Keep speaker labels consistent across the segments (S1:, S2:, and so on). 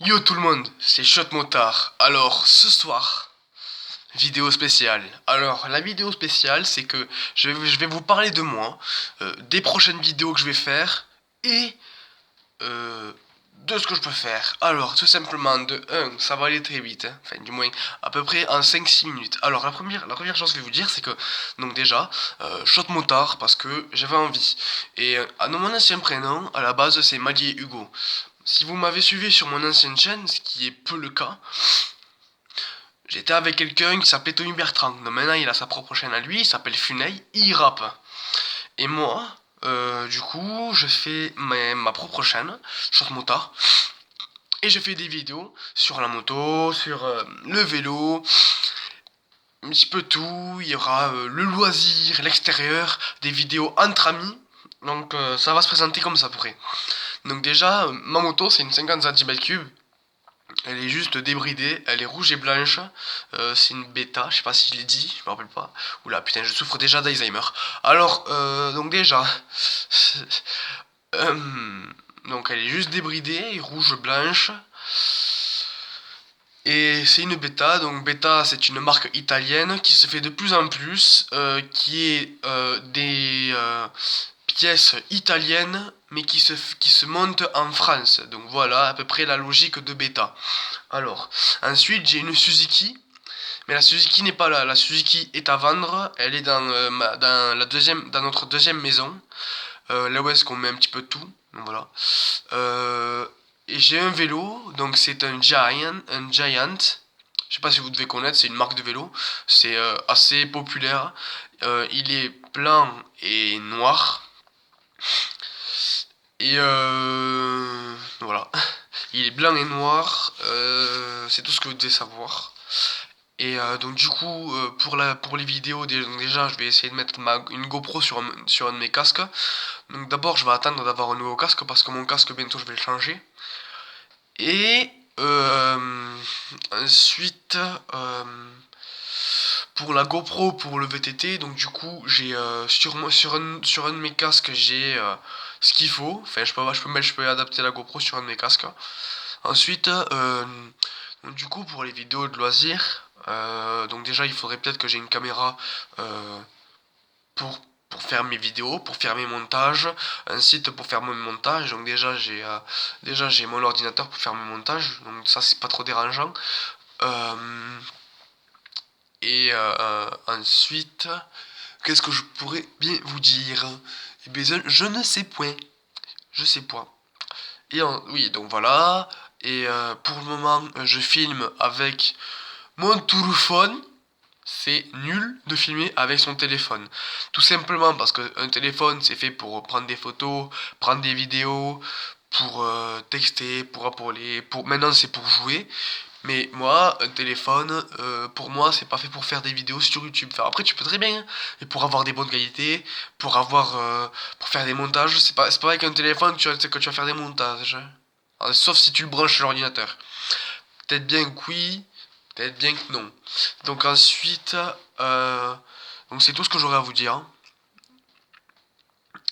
S1: Yo tout le monde, c'est Shot Motard. Alors ce soir, vidéo spéciale. Alors la vidéo spéciale, c'est que je vais vous parler de moi, des prochaines vidéos que je vais faire et euh, de ce que je peux faire. Alors tout simplement, de un, ça va aller très vite, hein. Enfin du moins à peu près en 5-6 minutes. Alors la première chose que je vais vous dire, c'est que donc déjà, Shot Motard parce que j'avais envie. Et à mon ancien prénom, à la base, c'est Madier Hugo. Si vous m'avez suivi sur mon ancienne chaîne, ce qui est peu le cas, j'étais avec quelqu'un qui s'appelait Tony Bertrand. Donc maintenant, il a sa propre chaîne à lui, il s'appelle Funei, il rappe. Et moi, du coup, je fais ma propre chaîne, Shot Motard, et je fais des vidéos sur la moto, sur le vélo, un petit peu tout. Il y aura le loisir, l'extérieur, des vidéos entre amis. Donc ça va se présenter comme ça pourrait. Donc déjà, ma moto, c'est une 50 cm3. Elle est juste débridée, elle est rouge et blanche. C'est une bêta, je sais pas si je l'ai dit, je me rappelle pas. Oula, putain, je souffre déjà d'Alzheimer. Alors, donc déjà. euh, donc elle est juste débridée, rouge blanche. Et c'est une bêta, donc bêta c'est une marque italienne qui se fait de plus en plus, qui est des pièces italiennes mais qui se montent en France. Donc voilà à peu près la logique de bêta. Alors, ensuite j'ai une Suzuki, mais la Suzuki n'est pas là, la Suzuki est à vendre, elle est dans notre deuxième maison, là où est-ce qu'on met un petit peu de tout, donc voilà. Euh, et j'ai un vélo, donc c'est un Giant. Je sais pas si vous devez connaître, c'est une marque de vélo. C'est assez populaire. Il est blanc et noir. Et voilà. Il est blanc et noir. C'est tout ce que vous devez savoir. Et donc du coup, pour les vidéos, donc déjà, je vais essayer de mettre une GoPro sur un de mes casques. Donc d'abord, je vais attendre d'avoir un nouveau casque parce que mon casque, bientôt, je vais le changer. Et ensuite, pour la GoPro, pour le VTT, donc du coup, j'ai sur un de mes casques, j'ai ce qu'il faut. Enfin, je peux adapter la GoPro sur un de mes casques. Ensuite, donc, du coup, pour les vidéos de loisirs, donc déjà, il faudrait peut-être que j'ai une caméra euh, pour, pour faire mes vidéos, pour faire mes montages, un site pour faire mon montage. Donc déjà j'ai mon ordinateur pour faire mes montages, donc ça c'est pas trop dérangeant. Euh, et ensuite, qu'est-ce que je pourrais bien vous dire? Eh bien, je ne sais point. Je sais point. Oui, donc voilà. Et pour le moment, je filme avec mon téléphone. C'est nul de filmer avec son téléphone. Tout simplement parce qu'un téléphone, c'est fait pour prendre des photos, prendre des vidéos, pour texter, pour appeler. Maintenant, c'est pour jouer. Mais moi, un téléphone, pour moi, c'est pas fait pour faire des vidéos sur YouTube. Enfin, après, tu peux très bien, hein. Et pour avoir des bonnes qualités, pour faire des montages, c'est pas avec un téléphone que tu vas faire des montages. Sauf si tu le branches sur l'ordinateur. Peut-être bien que oui, peut-être bien que non. Donc ensuite, donc c'est tout ce que j'aurais à vous dire.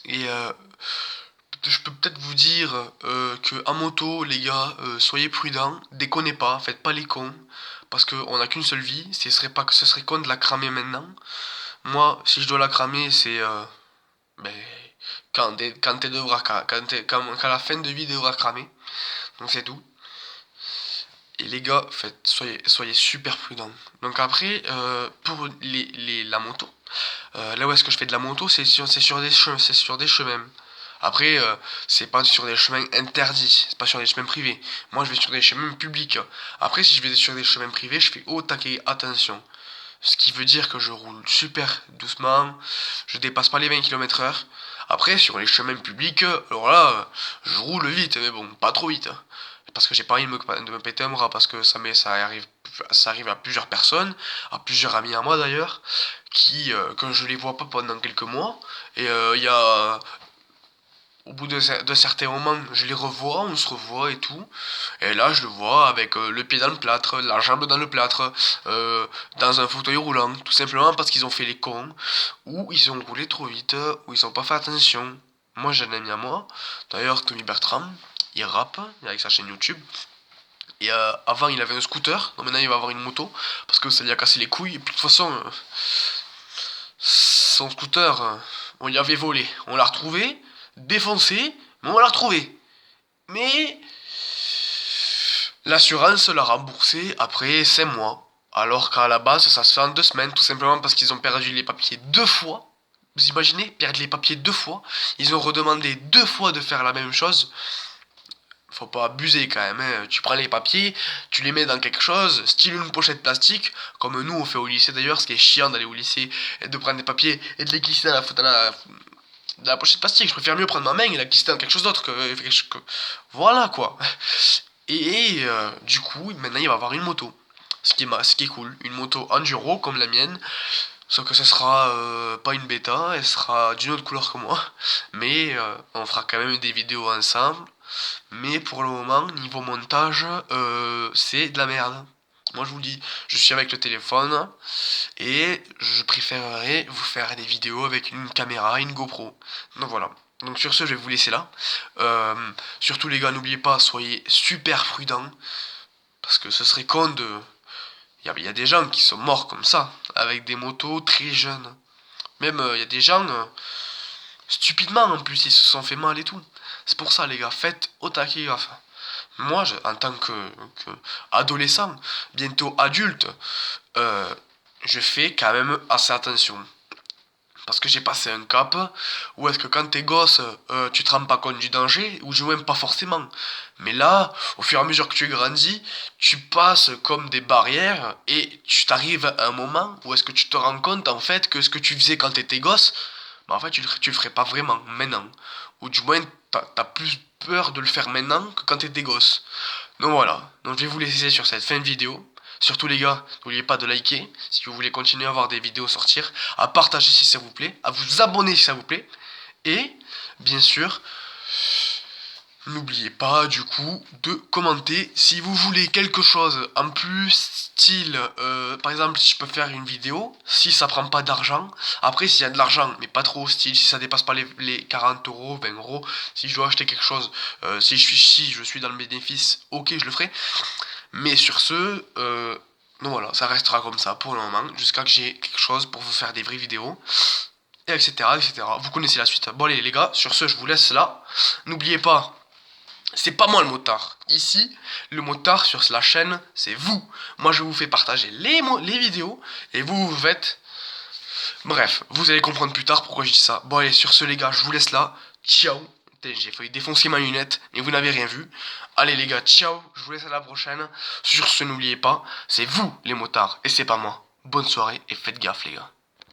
S1: Et je peux peut-être vous dire que en moto, les gars, soyez prudents, déconnez pas, faites pas les cons, parce qu'on n'a qu'une seule vie. Ce serait con de la cramer maintenant. Moi, si je dois la cramer, c'est ben, quand elle devra, quand la fin de vie devra cramer. Donc c'est tout. Et les gars, soyez super prudents. Donc après, pour la moto, là où est-ce que je fais de la moto, c'est sur des chemins. Après, c'est pas sur des chemins interdits, c'est pas sur des chemins privés. Moi, je vais sur des chemins publics. Après, si je vais sur des chemins privés, je fais oh taquet, attention. Ce qui veut dire que je roule super doucement, je dépasse pas les 20 km/h. Après, sur les chemins publics, alors là, je roule vite, mais bon, pas trop vite. Parce que j'ai pas envie de me péter un bras, parce que ça arrive à plusieurs personnes, à plusieurs amis à moi d'ailleurs, quand je les vois pas pendant quelques mois, et au bout de certains moments, je les revois, on se revoit et tout. Et là, je le vois avec le pied dans le plâtre, la jambe dans le plâtre, euh, dans un fauteuil roulant. Tout simplement parce qu'ils ont fait les cons, ou ils ont roulé trop vite, ou ils ont pas fait attention. Moi, j'ai un ami à moi, d'ailleurs, Tommy Bertram, il rappe avec sa chaîne YouTube. Et avant il avait un scooter, donc maintenant il va avoir une moto, parce que ça lui a cassé les couilles, et puis de toute façon, son scooter, on lui avait volé. On l'a retrouvé, défoncé, mais on l'a retrouvé. Mais l'assurance l'a remboursé après 5 mois. Alors qu'à la base, ça se fait en 2 semaines, tout simplement parce qu'ils ont perdu les papiers 2 fois. Vous imaginez, perdre les papiers 2 fois. Ils ont redemandé 2 fois de faire la même chose. Faut pas abuser quand même, hein. Tu prends les papiers, tu les mets dans quelque chose, style une pochette plastique, comme nous on fait au lycée d'ailleurs, ce qui est chiant d'aller au lycée et de prendre des papiers et de les glisser dans la pochette plastique. Je préfère mieux prendre ma main et la glisser dans quelque chose d'autre Voilà quoi. Et du coup, maintenant il va avoir une moto. Ce qui est cool. Une moto enduro comme la mienne. Sauf que ce sera pas une bêta, elle sera d'une autre couleur que moi. Mais on fera quand même des vidéos ensemble. Mais pour le moment, niveau montage, c'est de la merde. Moi je vous le dis, je suis avec le téléphone et je préférerais vous faire des vidéos avec une caméra, une GoPro. Donc voilà. Donc sur ce, je vais vous laisser là. Euh, Surtout les gars, n'oubliez pas, soyez super prudents. Parce que ce serait con de... Il y a des gens qui sont morts comme ça, avec des motos très jeunes. Même il y a des gens, stupidement en plus, ils se sont fait mal et tout. C'est pour ça les gars, faites au taquet gaffe. Moi, en tant que adolescent, bientôt adulte, euh, je fais quand même assez attention. Parce que j'ai passé un cap où est-ce que quand t'es gosse, tu te rends pas compte du danger, ou du moins pas forcément. Mais là, au fur et à mesure que tu grandis, tu passes comme des barrières et tu t'arrives à un moment où est-ce que tu te rends compte en fait que ce que tu faisais quand t'étais gosse, bah en fait tu le ferais pas vraiment maintenant. Ou du moins t'as plus peur de le faire maintenant que quand t'étais gosse. Donc voilà, donc je vais vous laisser sur cette fin de vidéo. Surtout les gars, n'oubliez pas de liker si vous voulez continuer à voir des vidéos sortir, à partager si ça vous plaît, à vous abonner si ça vous plaît. Et bien sûr, n'oubliez pas du coup de commenter si vous voulez quelque chose en plus style, par exemple si je peux faire une vidéo, si ça prend pas d'argent, après s'il y a de l'argent mais pas trop style, si ça dépasse pas les 40 euros, 20 euros, si je dois acheter quelque chose, si je suis dans le bénéfice, ok je le ferai. Mais sur ce, donc voilà, ça restera comme ça pour le moment, jusqu'à que j'ai quelque chose pour vous faire des vraies vidéos, et etc., etc. Vous connaissez la suite. Bon allez les gars, sur ce, je vous laisse là. N'oubliez pas, c'est pas moi le motard. Ici, le motard sur la chaîne, c'est vous. Moi, je vous fais partager les vidéos, et vous faites... Bref, vous allez comprendre plus tard pourquoi je dis ça. Bon allez, sur ce les gars, je vous laisse là. Ciao. Putain, j'ai failli défoncer ma lunette, mais vous n'avez rien vu. Allez les gars, ciao, je vous laisse à la prochaine. Sur ce, n'oubliez pas, c'est vous les motards, et c'est pas moi. Bonne soirée, et faites gaffe les gars.